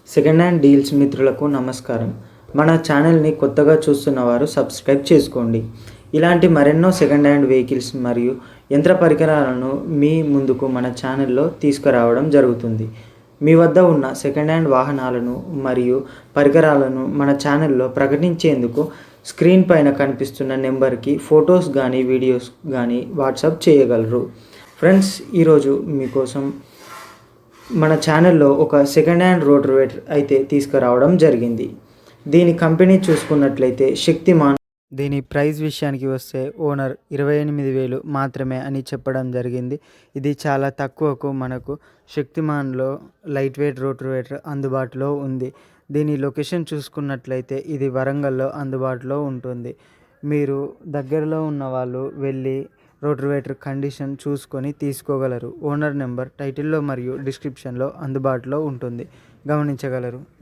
Second hand deals మిత్రులకు నమస్కారం. మన ఛానల్ని కొత్తగా చూస్తున్న వారు సబ్స్క్రైబ్ చేసుకోండి. ఇలాంటి మరెన్నో సెకండ్ హ్యాండ్ వెహికల్స్ మరియు యంత్ర పరికరాలను మీ ముందుకు మన ఛానల్లో తీసుకురావడం జరుగుతుంది. మీ వద్ద ఉన్న సెకండ్ హ్యాండ్ వాహనాలను మరియు పరికరాలను మన ఛానల్లో ప్రకటించేందుకు స్క్రీన్ పైన కనిపిస్తున్న నెంబర్కి ఫొటోస్ కానీ వీడియోస్ కానీ వాట్సాప్ చేయగలరు. ఫ్రెండ్స్, ఈరోజు మీకోసం మన ఛానల్లో ఒక సెకండ్ హ్యాండ్ రోటవేటర్ అయితే తీసుకురావడం జరిగింది. దీని కంపెనీ చూసుకున్నట్లయితే శక్తిమాన్. దీని ప్రైస్ విషయానికి వస్తే ఓనర్ 28,000 మాత్రమే అని చెప్పడం జరిగింది. ఇది చాలా తక్కువకు మనకు శక్తిమాన్లో లైట్ వెయిట్ రోటవేటర్ అందుబాటులో ఉంది. దీని లొకేషన్ చూసుకున్నట్లయితే ఇది వరంగల్లో అందుబాటులో ఉంటుంది. మీరు దగ్గరలో ఉన్న వాళ్ళు వెళ్ళి రోటవేటర్ కండిషన్ చూసుకొని తీసుకోగలరు. ఓనర్ నెంబర్ టైటిల్లో మరియు డిస్క్రిప్షన్లో అందుబాటులో ఉంటుంది, గమనించగలరు.